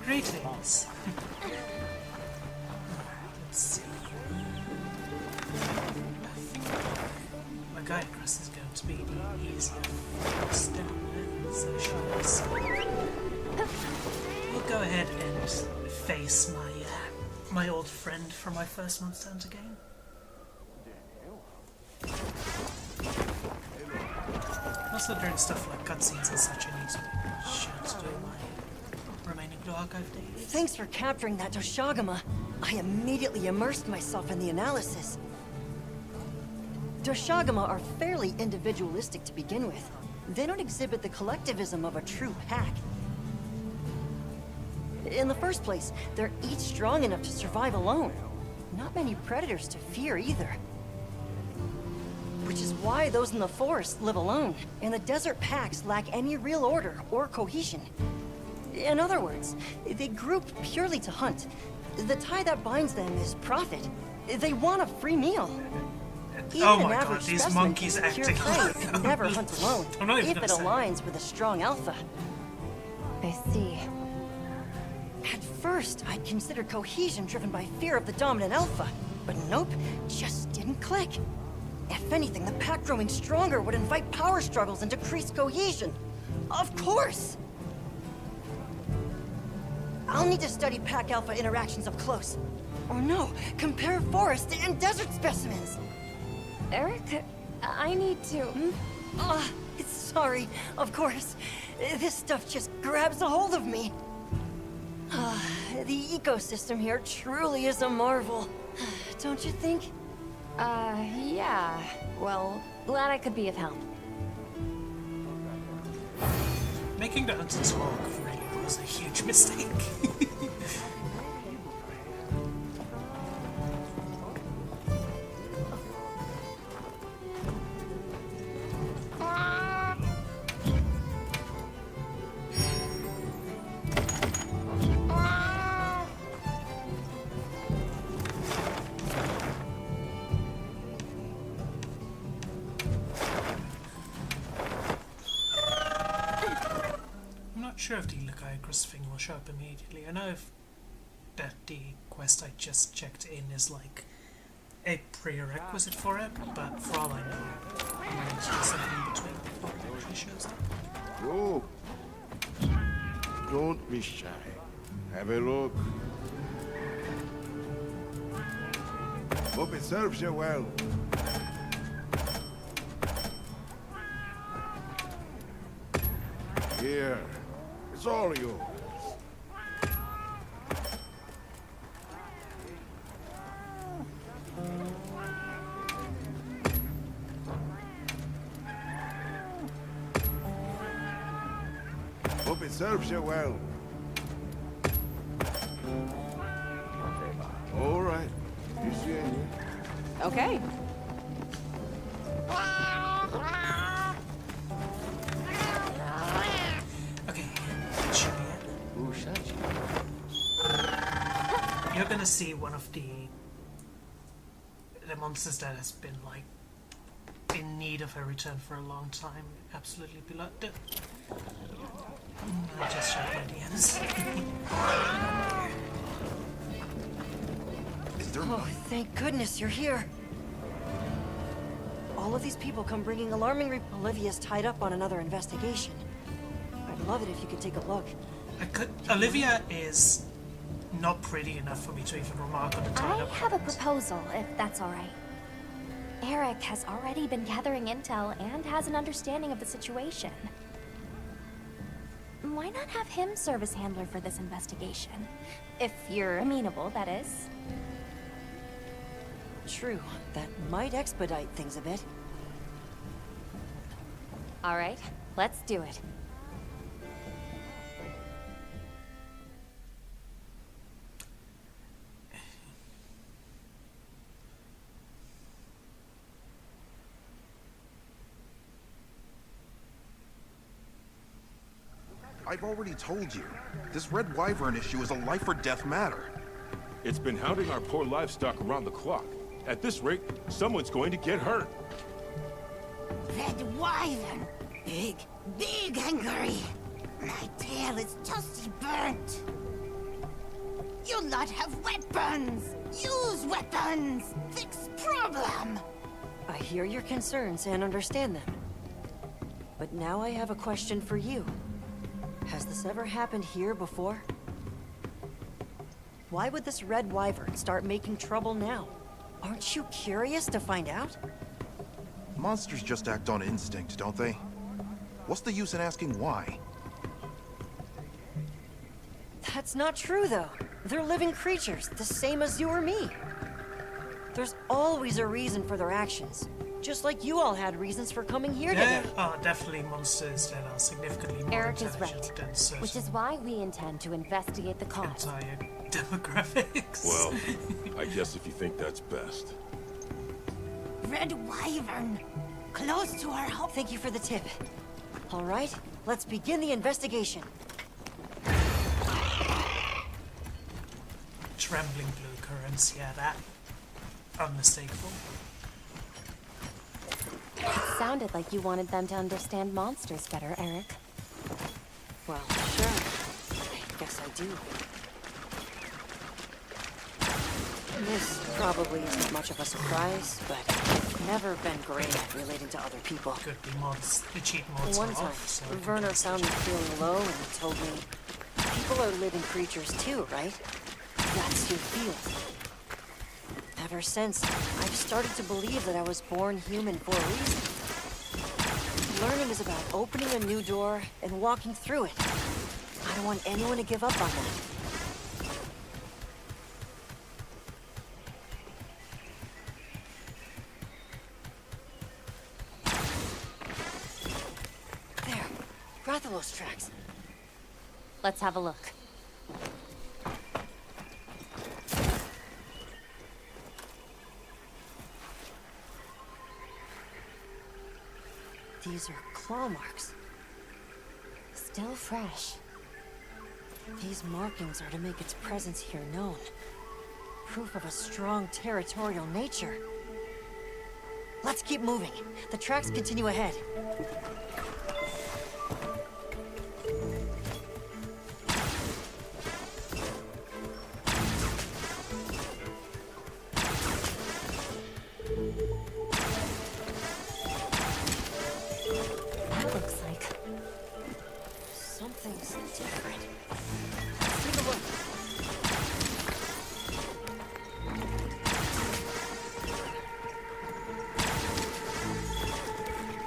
Greetings. Let's see. Lagiacrus is going to be the easier first down than Zoh Shia, so we'll go ahead and face my old friend from my first month's hunter game. Also, during stuff like cutscenes and such, I need to be sure to do my remaining Blue Archive dailies. Thanks for capturing that Doshagama. I immediately immersed myself in the analysis. Doshagama are fairly individualistic to begin with. They don't exhibit the collectivism of a true pack. In the first place, they're each strong enough to survive alone. Not many predators to fear either. Which is why those in the forest live alone, and the desert packs lack any real order or cohesion. In other words, they group purely to hunt. The tie that binds them is profit. They want a free meal. Even oh my an god, average these specimen monkeys can secure acting prey like if it never hunts alone, I'm not even if it gonna say. aligns with a strong alpha. I see. At first, I'd considered cohesion driven by fear of the dominant alpha, but nope, just didn't click. If anything, the pack growing stronger would invite power struggles and decrease cohesion. Of course! I'll need to study pack alpha interactions up close. Or no, compare forest and desert specimens. Eric, I need to... Sorry, of course. This stuff just grabs a hold of me. The ecosystem here truly is a marvel. Don't you think? Yeah. Well, glad I could be of help. Making the hunter talk really was a huge mistake. Sure if the Lagiacrus thing will show up immediately. I know that the quest I just checked in is like a prerequisite for it, but for all I know, I might need to do something in between before it actually shows up. Go. Don't be shy. Have a look. Hope it serves you well. Here. It's all yours. Hope it serves you well. All right. You see it? Okay. You're gonna see one of the monsters that has been like in need of a return for a long time. Absolutely beloved. I just shot my DMs. Oh, thank goodness you're here. All of these people come bringing alarming Olivia's tied up on another investigation. I'd love it if you could take a look. Olivia is not pretty enough for me to even remark on the tied up. I have a proposal, if that's all right. Eric has already been gathering intel and has an understanding of the situation. Why not have him serve as handler for this investigation? If you're amenable, that is. True, that might expedite things a bit. All right, let's do it. I've already told you. This Red Wyvern issue is a life or death matter. It's been hounding our poor livestock around the clock. At this rate, someone's going to get hurt. Red wyvern. Big, big angry. My tail is toasty burnt. You lot have weapons. Use weapons. Fix problem. I hear your concerns and understand them. But now I have a question for you. Has this ever happened here before? Why would this red wyvern start making trouble now? Aren't you curious to find out? Monsters just act on instinct, don't they? What's the use in asking why? That's not true, though. They're living creatures, the same as you or me. There's always a reason for their actions. Just like you all had reasons for coming here There today. are definitely monsters that are significantly more Eric is intelligent right, than certain which is why we intend to investigate the cause. entire demographics. Well, I guess if you think that's best. Red wyvern. Close to our home. Thank you for the tip. All right, let's begin the investigation. Trembling blue currents, yeah, that unmistakable. It sounded like you wanted them to understand monsters better, Eric. Well, sure. I guess I do. This probably isn't much of a surprise, but I've never been great at relating to other people. Could be mods. The cheat mods One are time, off, so we can Werner cast found the me feeling low and he told me, people are living creatures too, right? That's your field. Ever since, I've started to believe that I was born human for a reason. Learning is about opening a new door and walking through it. I don't want anyone to give up on that. There, Rathalos tracks. Let's have a look. These are claw marks. Still fresh. These markings are to make its presence here known. Proof of a strong territorial nature. Let's keep moving. The tracks continue ahead. Looks like. Something's different. Let's take a look.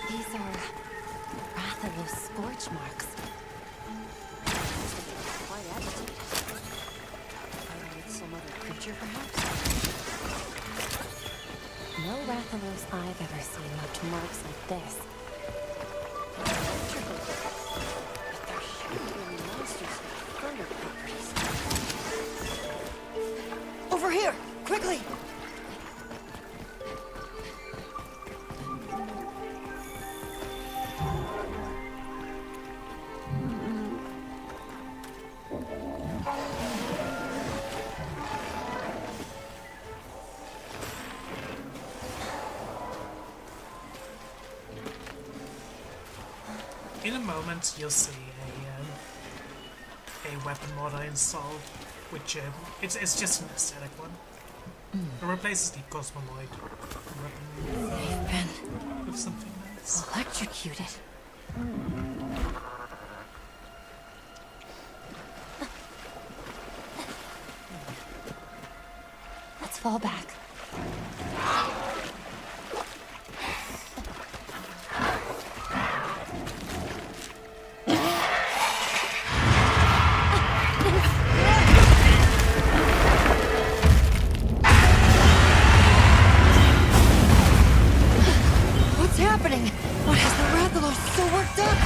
These are Rathalos scorch marks. Quite agitated. Fighting with some other creature, perhaps? No Rathalos I've ever seen left marks like this. Electrical. But there shouldn't be any monsters with thunder properties. Over here! Quickly! In a moment, you'll see a weapon mod I installed, which it's just an aesthetic one. It replaces the Cosmonoid weapon They've been with something nice. electrocuted. Let's fall back. What's happening? What has the Rathalos so worked up?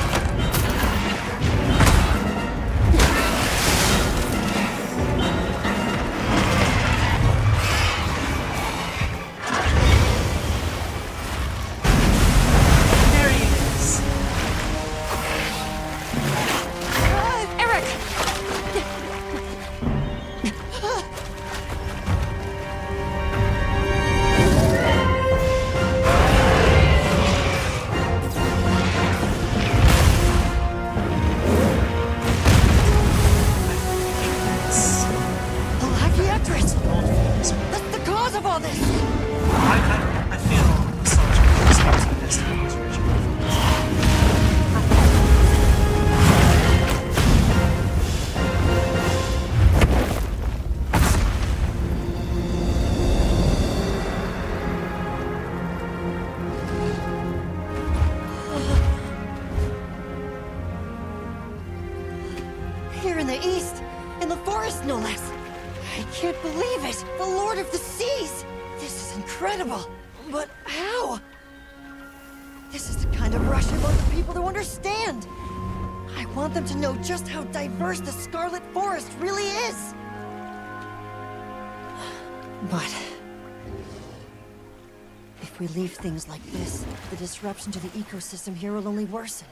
of all this? I feel nostalgic for this game to Destiny's original. Here in the east, in the forest no less. I can't believe it! The Lord of the Seas! This is incredible! But how? This is the kind of rush I want the people to understand! I want them to know just how diverse the Scarlet Forest really is! But... if we leave things like this, the disruption to the ecosystem here will only worsen.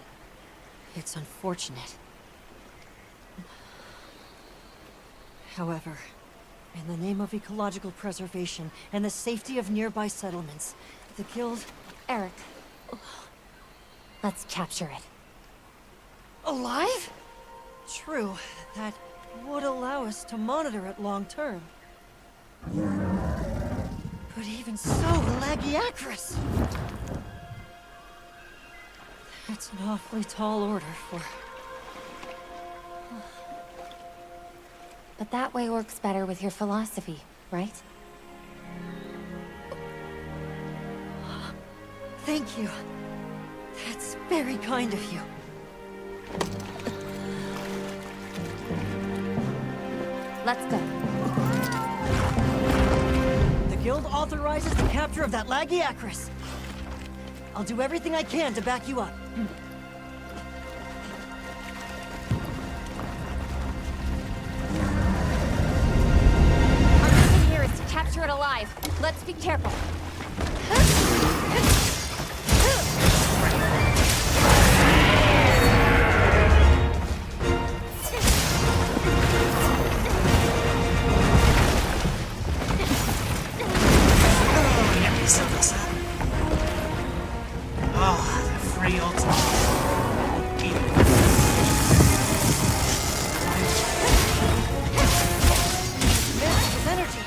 It's unfortunate. However, in the name of ecological preservation and the safety of nearby settlements, the Guild... Eric, let's capture it. Alive? True, that would allow us to monitor it long term. But even so, Lagiacrus! That's an awfully tall order for... But that way works better with your philosophy, right? Thank you. That's very kind of you. Let's go. The Guild authorizes the capture of that Lagiacrus. I'll do everything I can to back you up. Our mission here is to capture it alive. Let's be careful. Oh, the free ultimate. His energy!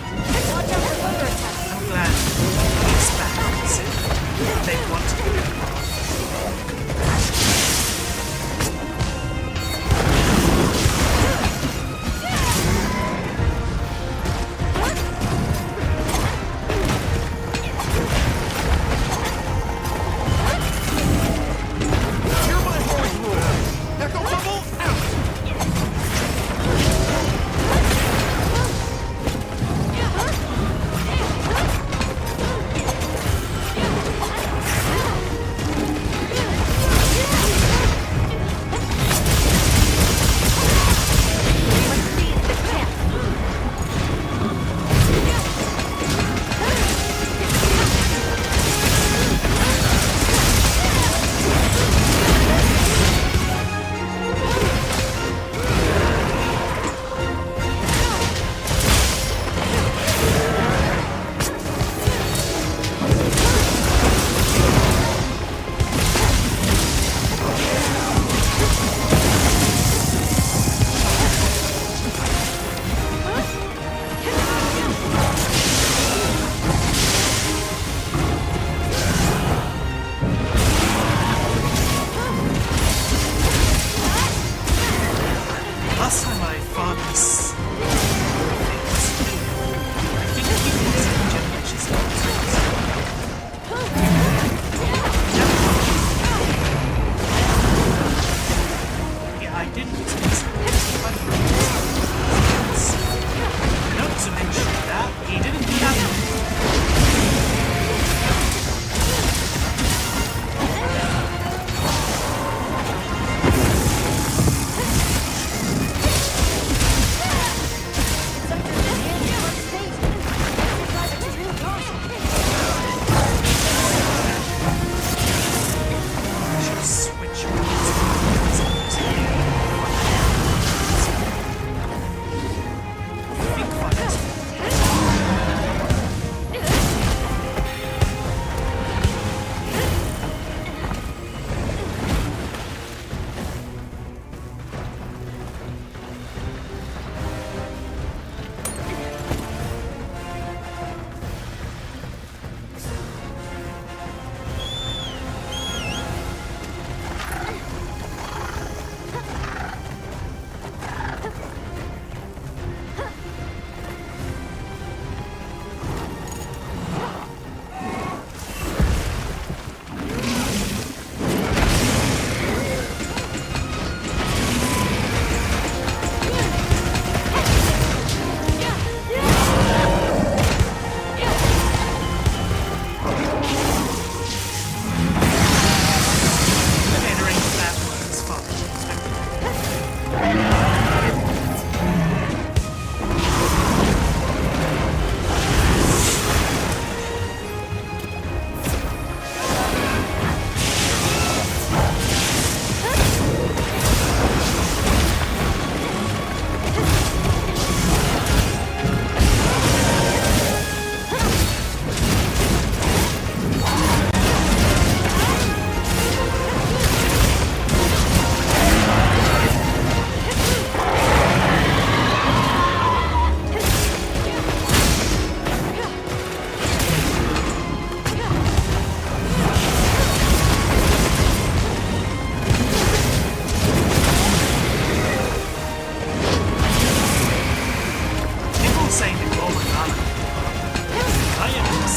Watch out for thunder attacks! I'm glad he's back on his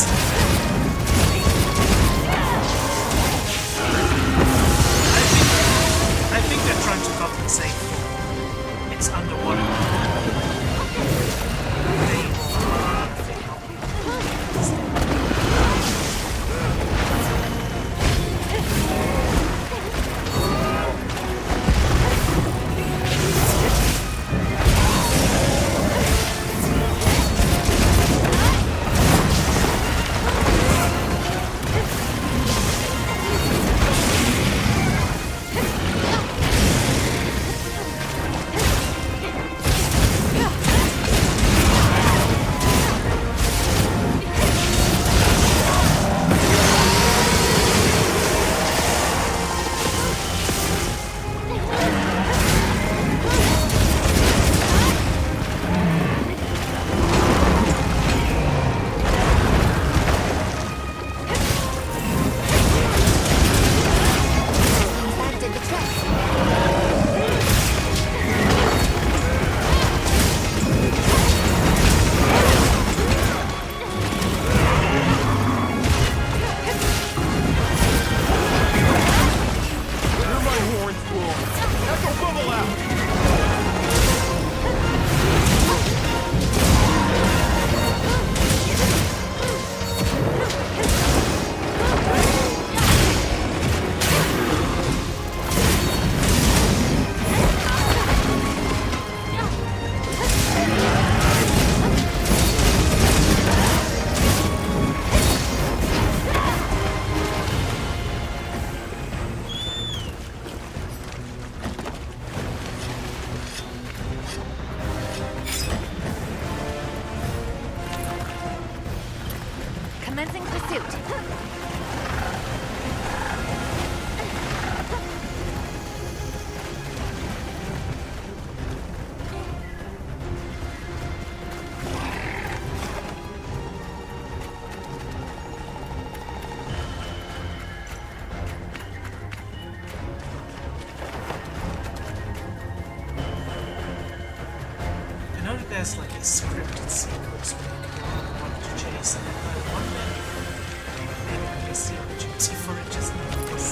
I think they're trying to compensate for it's underwater. They Commencing pursuit. I know that there's like a scripted sequence where you can want to chase and I wonder maybe I guess the opportunity for it just not this.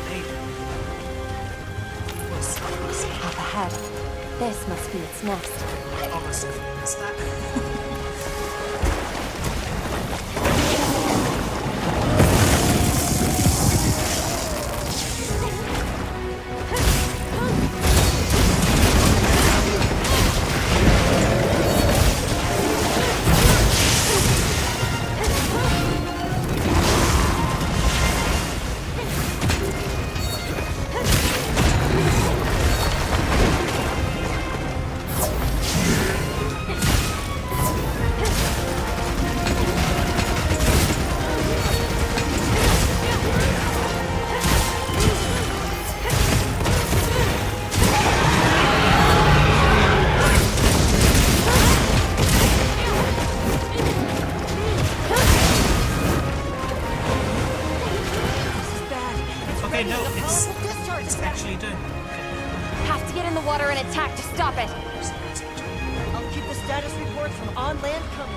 Maybe. We'll see. We'll see. Up ahead. This must be its nest. Almost definitely missed that. Okay, no, it's actually doing it. Okay. Have to get in the water and attack to stop it. I'll keep the status reports from on land coming.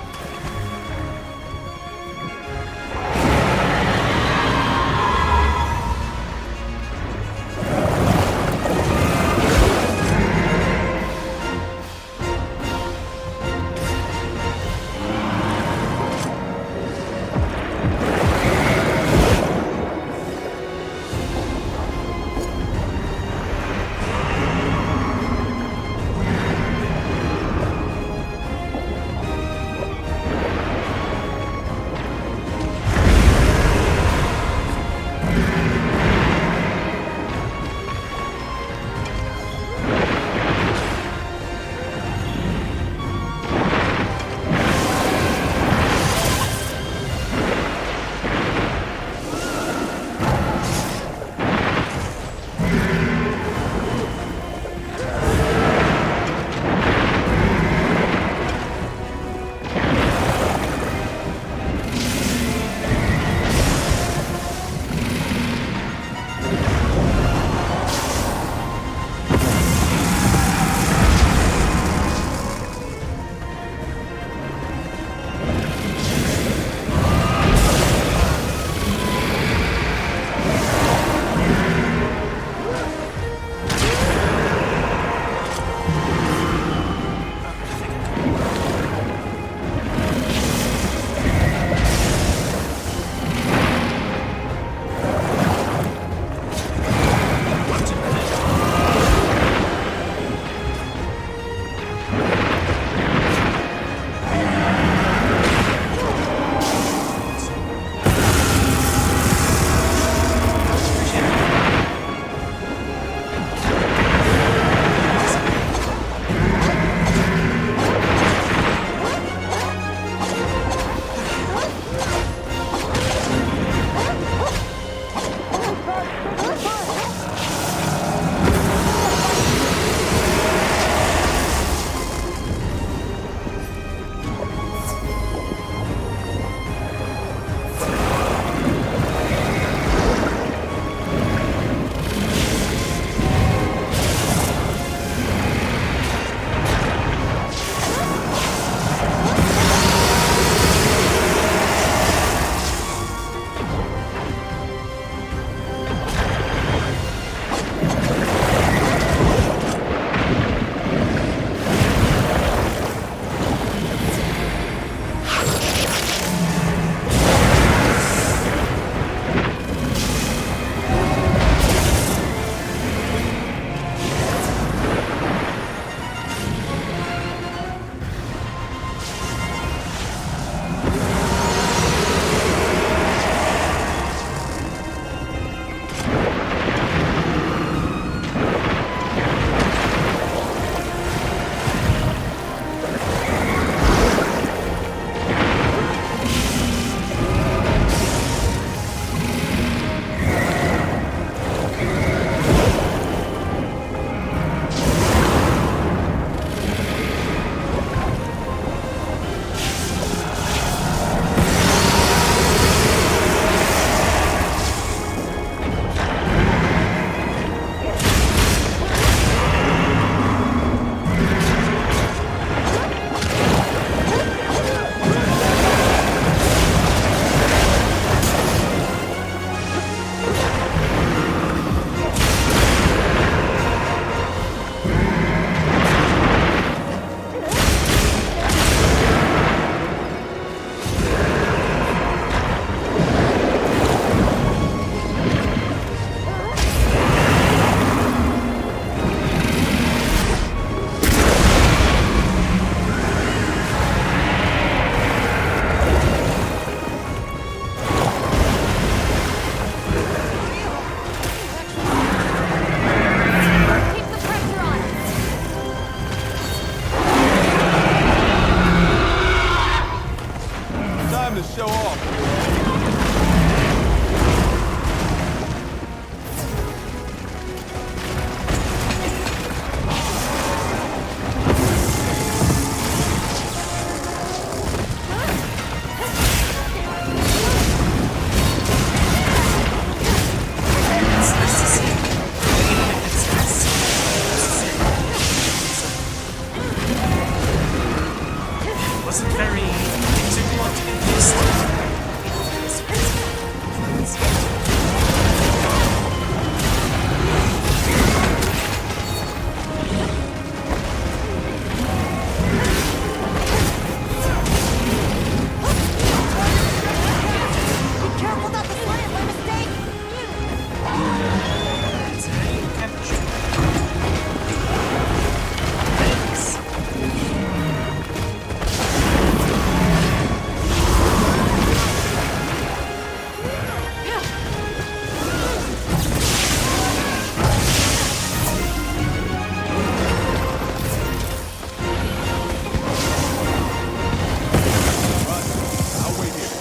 wasn't very. It took a lot to get used to. Be careful not to slam by mistake! It's very captured. Thanks. I'll wait here.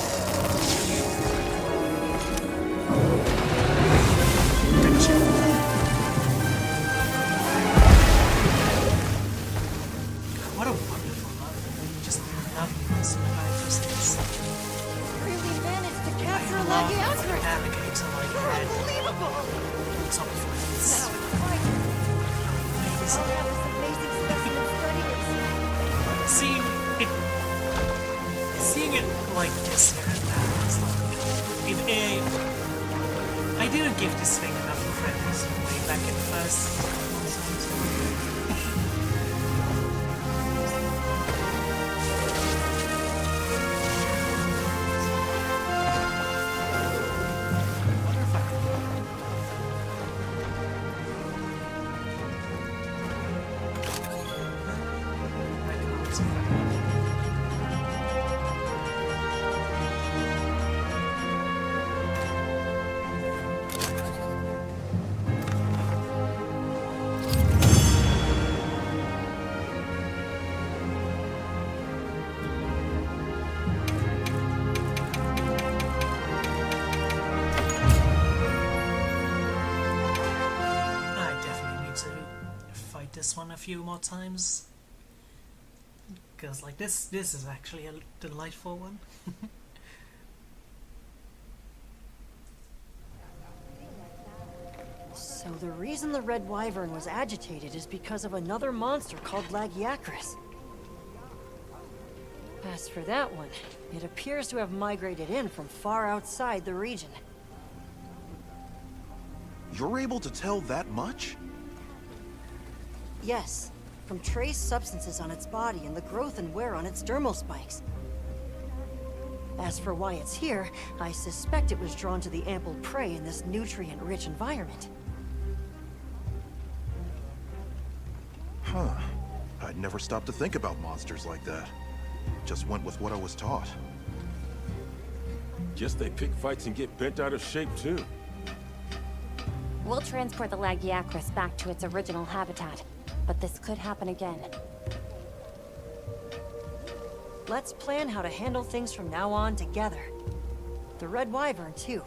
What a wonderful love. Just lovely this Lagiacrus. Really managed to I capture a love Lagiacrus! navigator like red Unbelievable! top flights. That was right. I'll have this amazing specimen studied and Seeing it like this here and now is like I didn't give this thing enough credit way back in the first. Wonder if I I definitely need to fight this one a few more times. Because like this is actually a delightful one. So the reason the Red Wyvern was agitated is because of another monster called Lagiacrus. As for that one, it appears to have migrated in from far outside the region. You're able to tell that much? Yes, from trace substances on its body and the growth and wear on its dermal spikes. As for why it's here, I suspect it was drawn to the ample prey in this nutrient-rich environment. Huh. I'd never stopped to think about monsters like that. Just went with what I was taught. Guess they pick fights and get bent out of shape, too. We'll transport the Lagiacrus back to its original habitat, but this could happen again. Let's plan how to handle things from now on together. The Red Wyvern, too.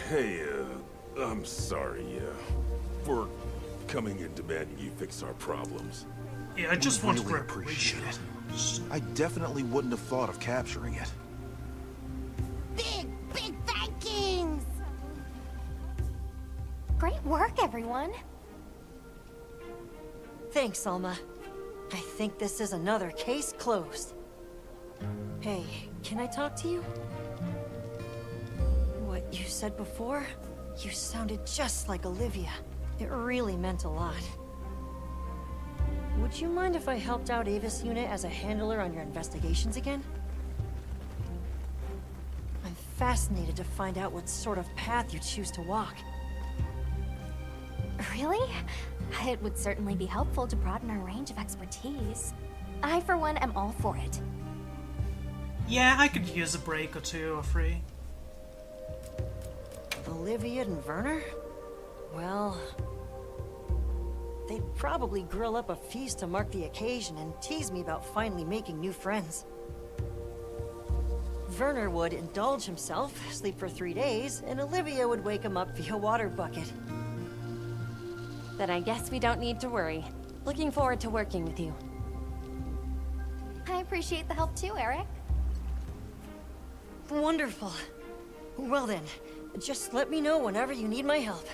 Hey, I'm sorry, for coming and demanding you fix our problems. Yeah, I just We want really reparation. appreciate it. I definitely wouldn't have thought of capturing it. Big Vikings! Great work, everyone! Thanks, Alma. I think this is another case closed. Hey, can I talk to you? What you said before? You sounded just like Olivia. It really meant a lot. Would you mind if I helped out Avis Unit as a handler on your investigations again? I'm fascinated to find out what sort of path you choose to walk. Really? It would certainly be helpful to broaden our range of expertise. I, for one, am all for it. Yeah, I could use a break or two or three. Olivia and Werner? Well, they'd probably grill up a feast to mark the occasion and tease me about finally making new friends. Werner would indulge himself, sleep for 3 days, and Olivia would wake him up via water bucket. Then I guess we don't need to worry. Looking forward to working with you. I appreciate the help too, Eric. Wonderful. Well then, just let me know whenever you need my help.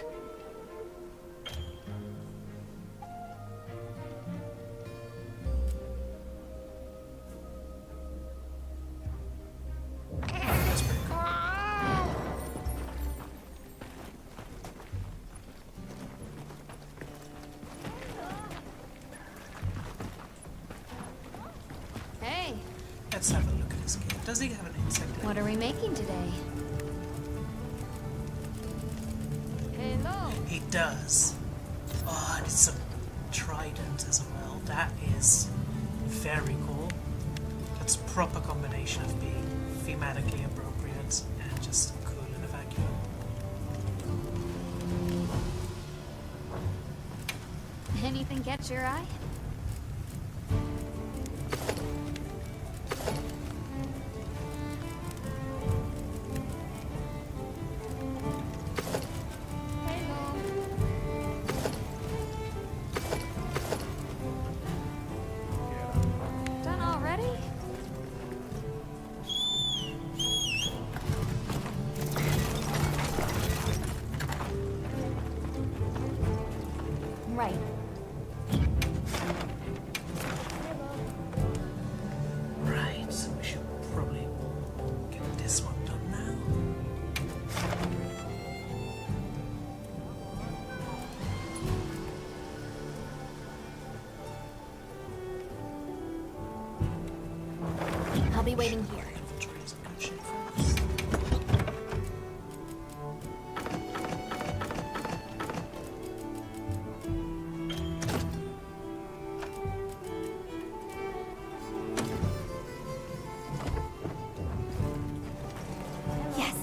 Let's have a look at his gear. Does he have an insect? What are we making today? Hello. He does. Oh, and it's a trident as well. That is very cool. That's a proper combination of being thematically appropriate and just cool in a vacuum. Anything catch your eye? Done already? Right. Right, so we should probably get this one done now. I'll be waiting here. Inventory is in good shape for us. Yes.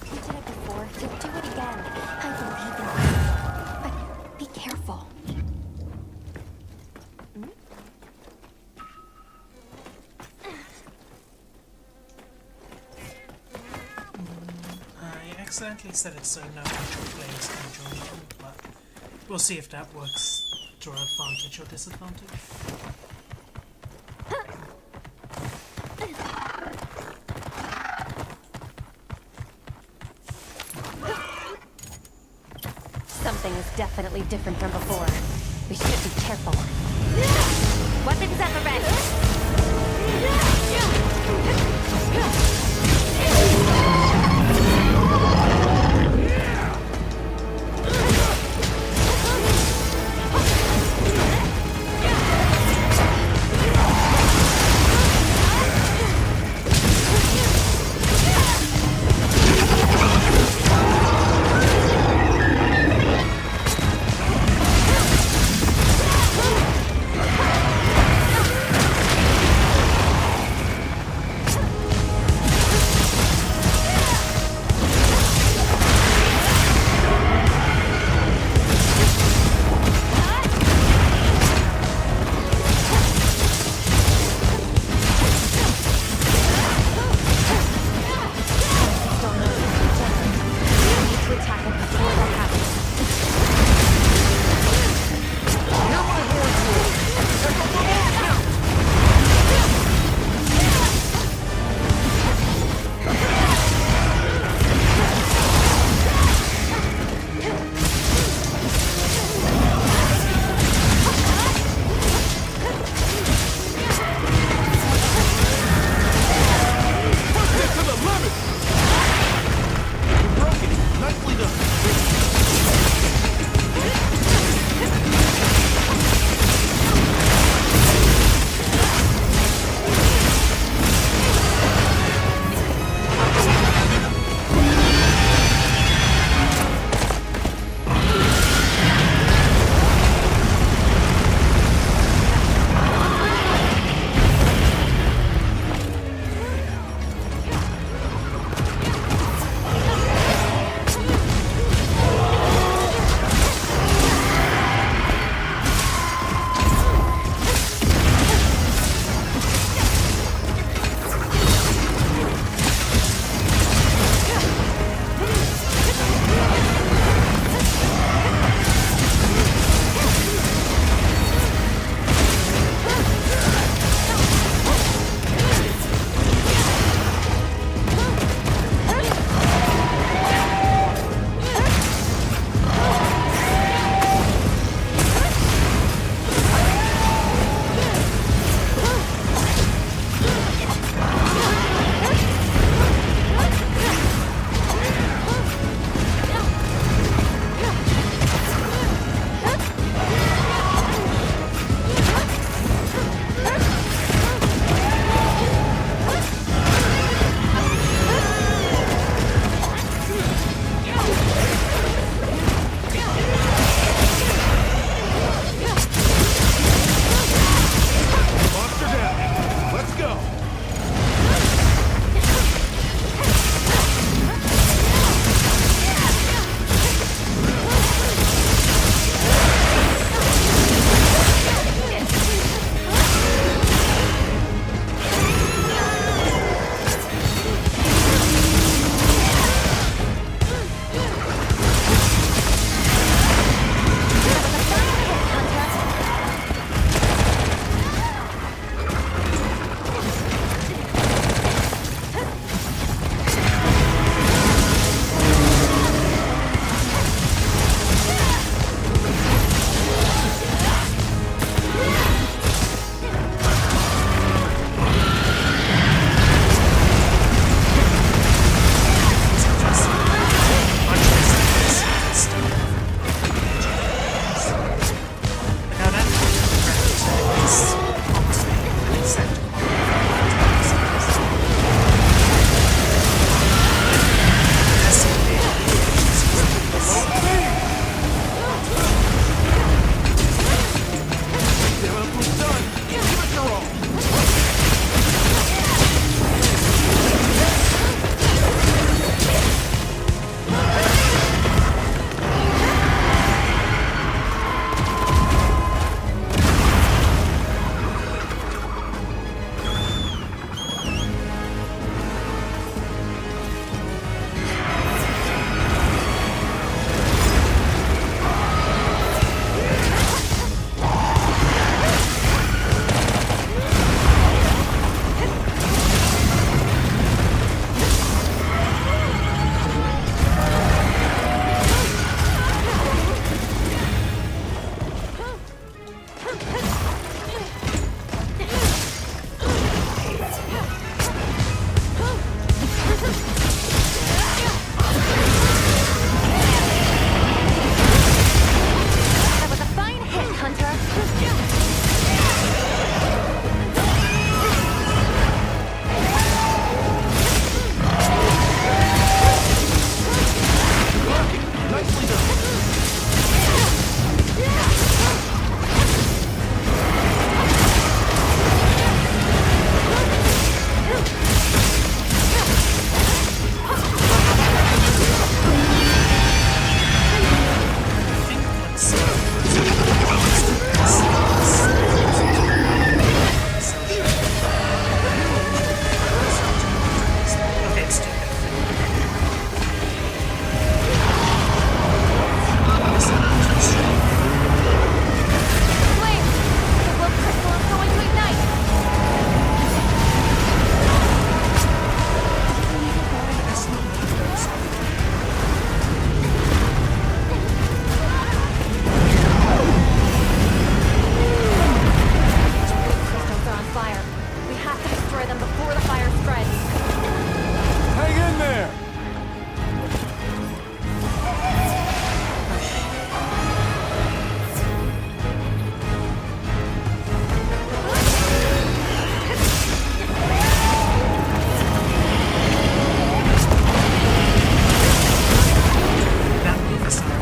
You did it before. Do it again. I believe in you. But be careful. I accidentally said it so no actual players can join in, but we'll see if that works to our advantage or disadvantage. Something is definitely different from before. We should be careful. Weapons at the ready. destroy them before the fire spreads. Hang in there! That move is not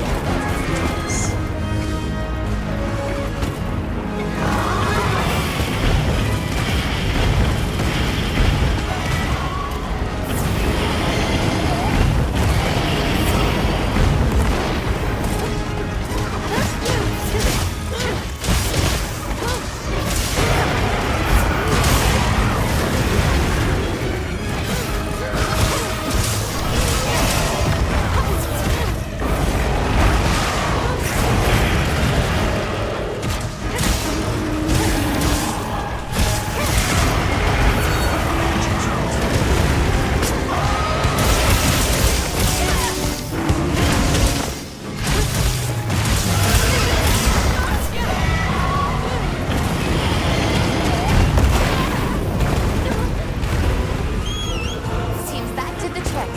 Seems that did the trick.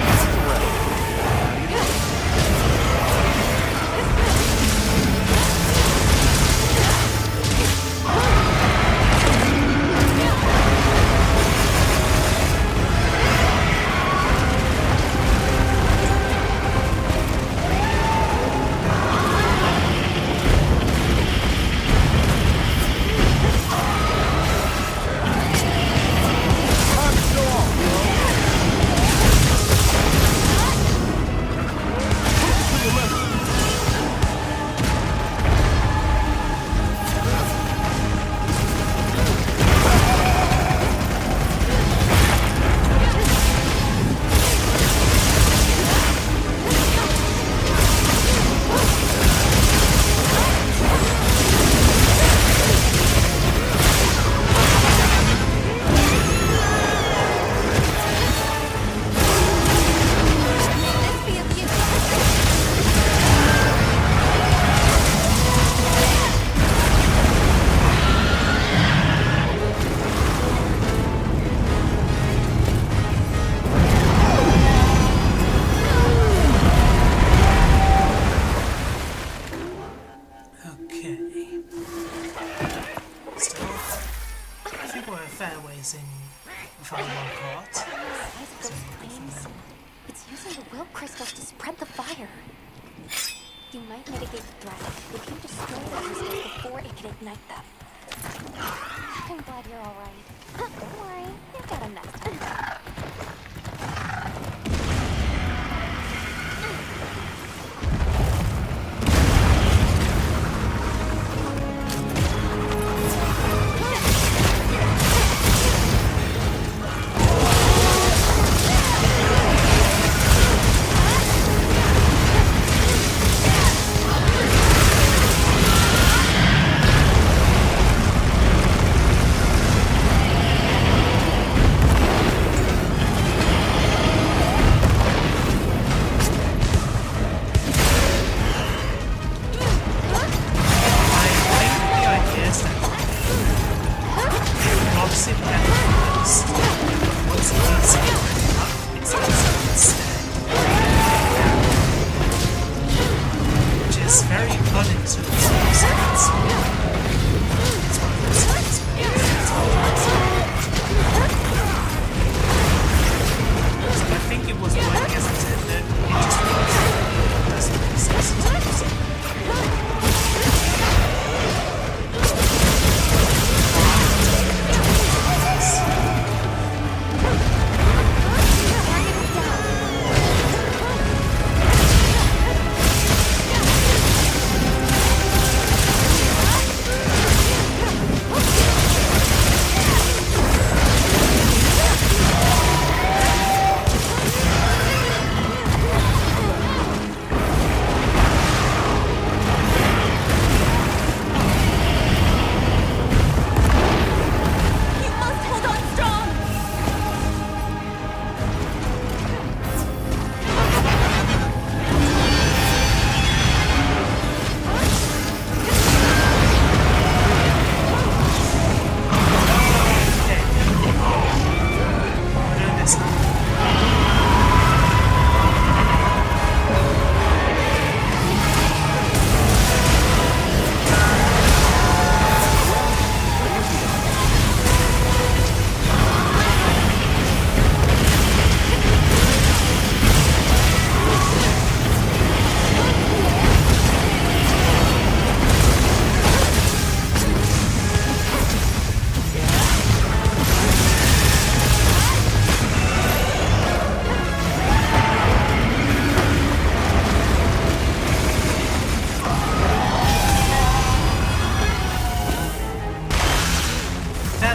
This be of use. okay. Still, I think we're a fair ways in for the one part. Size of those flames. It's using the will crystals to spread the fire. You might mitigate the threat if you destroy the crystals before it can ignite them. I'm glad you're alright. Don't worry, you've got a next time.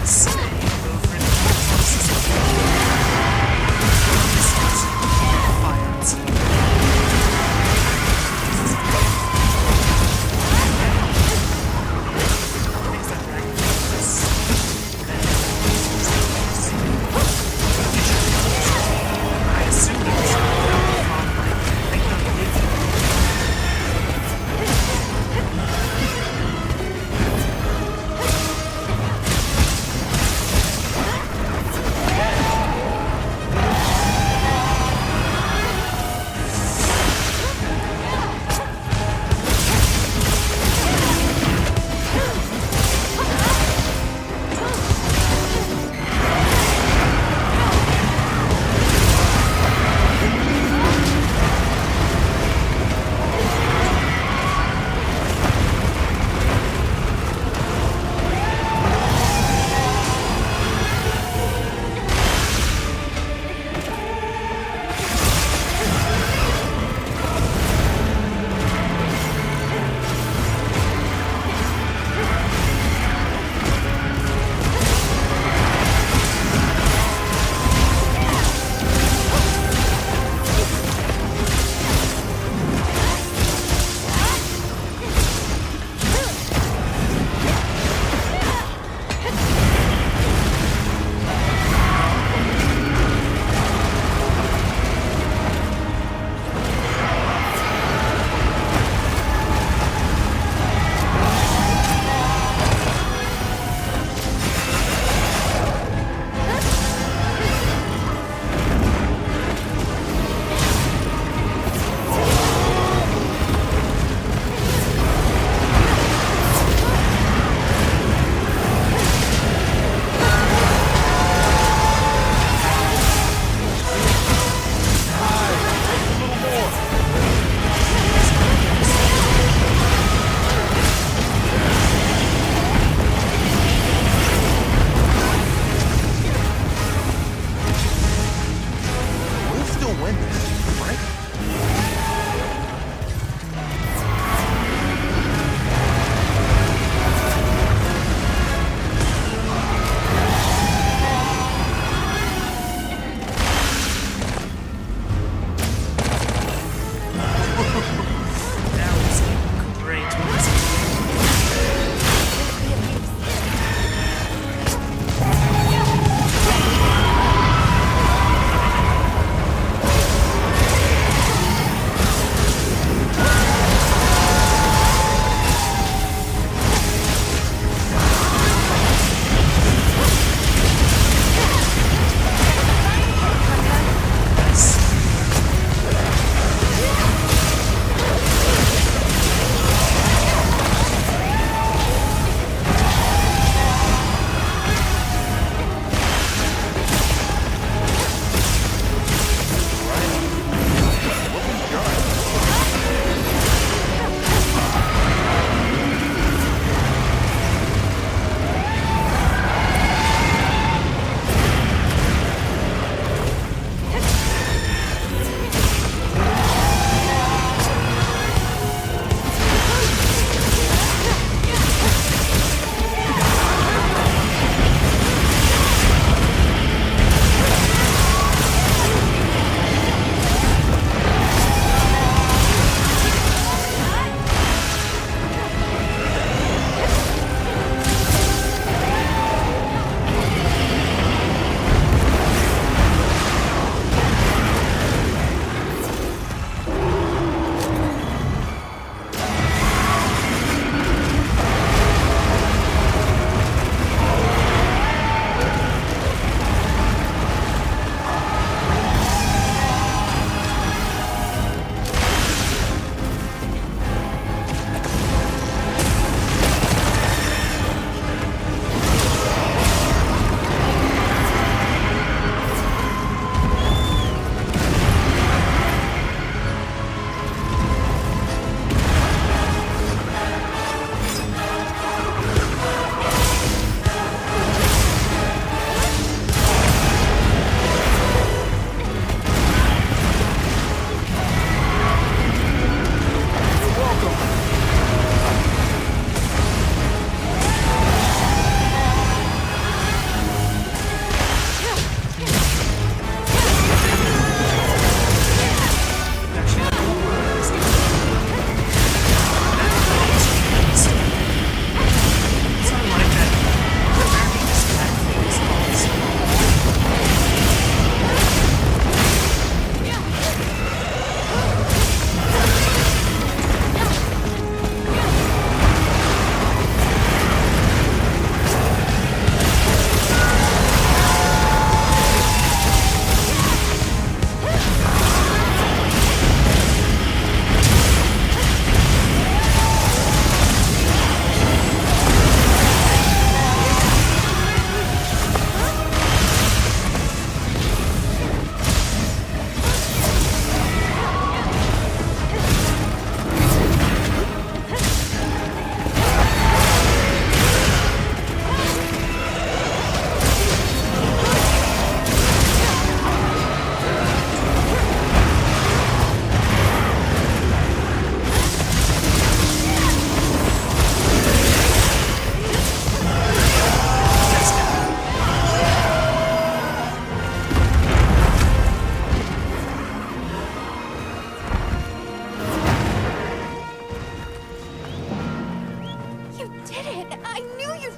has a over in fire and stuff. Things that I assume it was from like I don't believe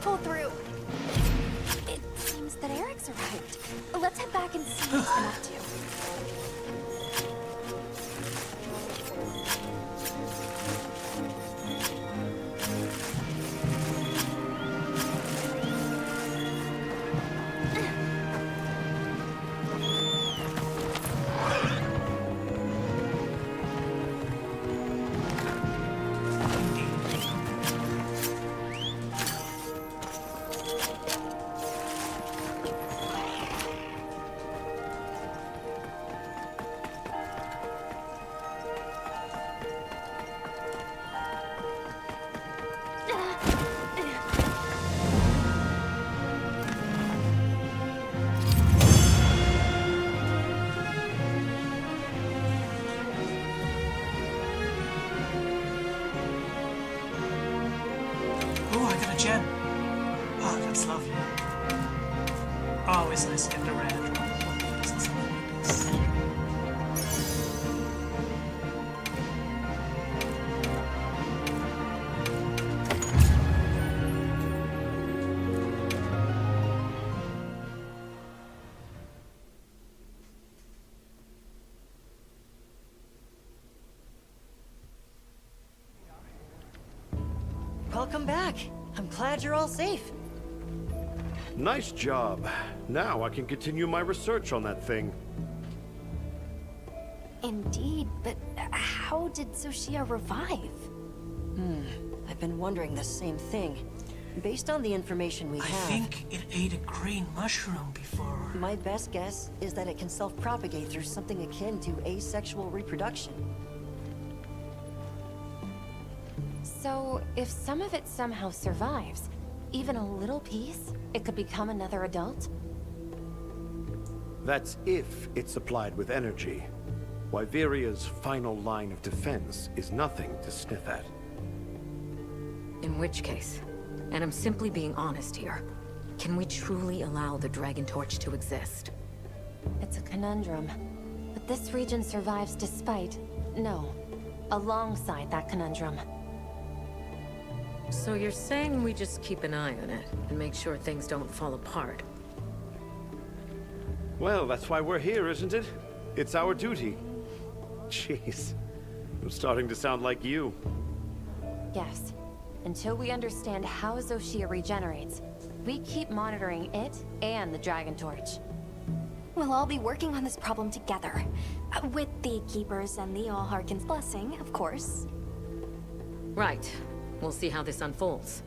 pull through. It seems that Eric's arrived. Let's head back and see what he's been up to. Oh, I got a gem. Oh, that's lovely. Always nice to get the red. Welcome back. I'm glad you're all safe. Nice job. Now I can continue my research on that thing. Indeed, but how did Zoh Shia revive? I've been wondering the same thing. Based on the information we I have, think it ate a green mushroom before. my best guess is that it can self-propagate through something akin to asexual reproduction. So, if some of it somehow survives, even a little piece, it could become another adult? That's if it's supplied with energy. Wyveria's final line of defense is nothing to sniff at. In which case, and I'm simply being honest here, can we truly allow the Dragon Torch to exist? It's a conundrum. But this region survives despite, no, alongside that conundrum. So you're saying we just keep an eye on it and make sure things don't fall apart? Well, that's why we're here, isn't it? It's our duty. Jeez. I'm starting to sound like you. Yes. Until we understand how Zoh Shia regenerates, we keep monitoring it and the Dragon Torch. We'll all be working on this problem together. With the Keepers and the All-Harkin's blessing, of course. Right. We'll see how this unfolds.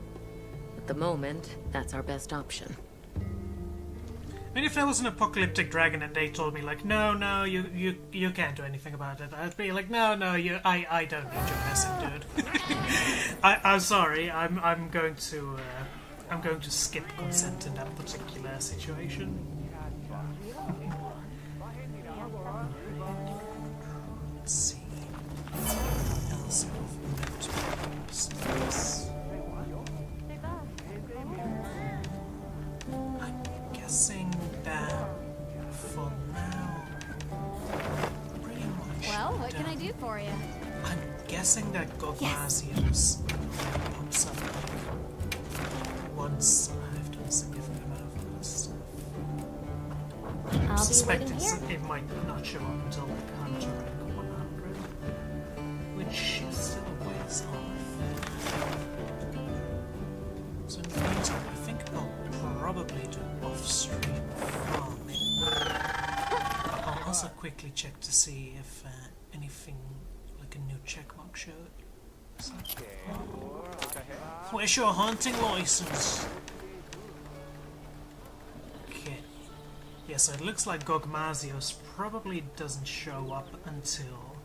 At the moment, that's our best option. I mean, if there was an apocalyptic dragon and they told me, like, no, you can't do anything about it, I'd be like, no, I don't need your blessing, dude. I'm sorry, I'm going to skip consent in that particular situation. Let's see. What else I'm guessing that for now, pretty much. Well, what can I do for you? I'm guessing that Gogmazios pops up like once I've done a significant amount of other stuff. I'll be Suspect waiting here. it might not show up until like Hunter rank 100, which is still a ways off. So in the meantime, I think I'll probably do off-stream farming. I'll also quickly check to see if anything like a new checkmark showed. So, where's your hunting license? Okay. Yeah, so it looks like Gogmazios probably doesn't show up until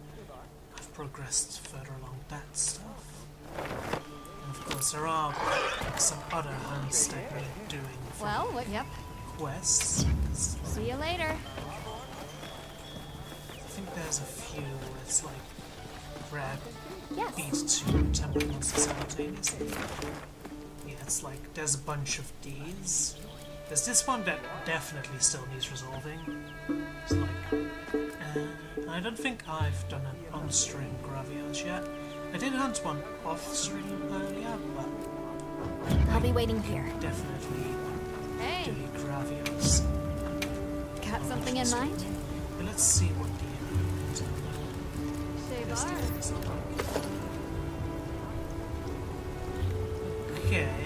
I've progressed further along that stuff. And of course, there are some other hunts that we're doing for Well, what? Yep. quests. See you later. I think there's a few where it's like grab Yes. these two temple monsters simultaneously. Yeah, it's like there's a bunch of these. There's this one that definitely still needs resolving. It's like, I don't think I've done an on-stream Gravios yet. I did hunt one off-stream earlier, but I'll be waiting here. Definitely Hey, do gravios. got something in mind? But let's see what the Say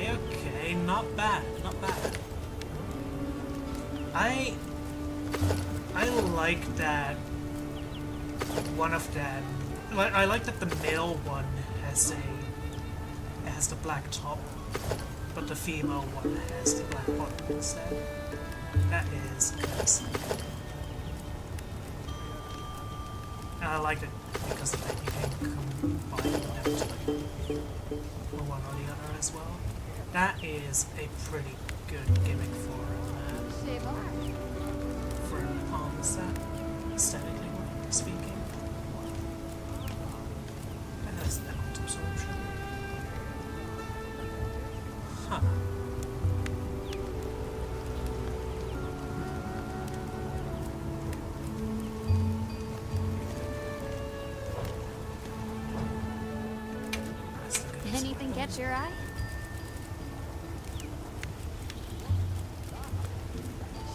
Okay, not bad, not bad. I like that one of them. I like that the male one has the black top, but the female one has the black bottom instead. That is classy. And I like it because then you can combine them to one or the other as well. That is a pretty good gimmick for an armor set, aesthetically speaking. And that's element absorption. Huh. Anything catch your eye?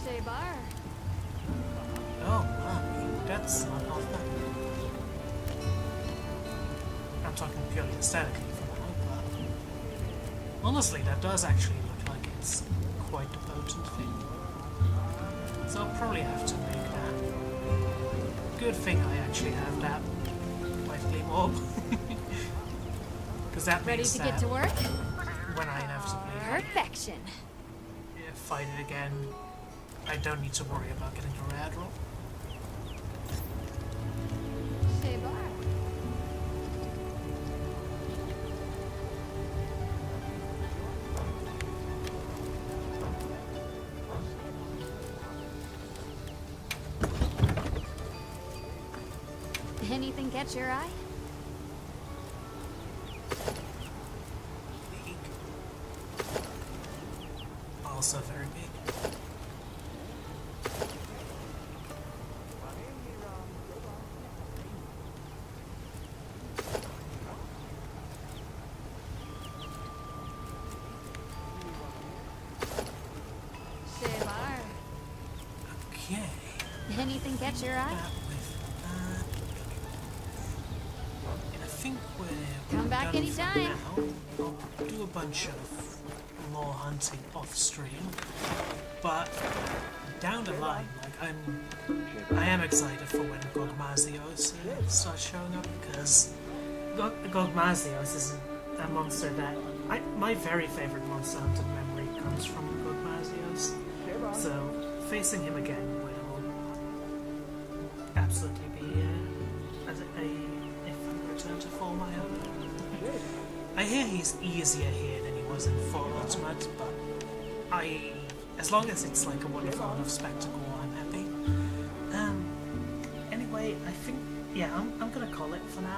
Say bar. Oh, wow. That's not half bad. I'm talking purely aesthetically for now, but honestly, that does actually look like it's quite a potent thing. So I'll probably have to make that. Good thing I actually have that life gleam orb. Because that Ready means to that get to work? when I inevitably Perfection. fight it again, I don't need to worry about getting a rad roll. Say bar. Anything catch your eye? Big. Also very big. Say bar. Okay. Anything catch your eye? That with that. And I think we're Come back done anytime. for now. I'll do a bunch of lore hunting off stream, but down the line, like I am excited for when Gogmazios starts showing up, because Gogmazios is a monster that my very favorite monster hunter memory comes from Gogmazios. So facing him again will absolutely be a fun return to form, I hope. I hear he's easier here than he was in Full Ultimate, but as long as it's like a wonderful enough spectacle, I'm happy. Anyway, I think, yeah, I'm gonna call it for now.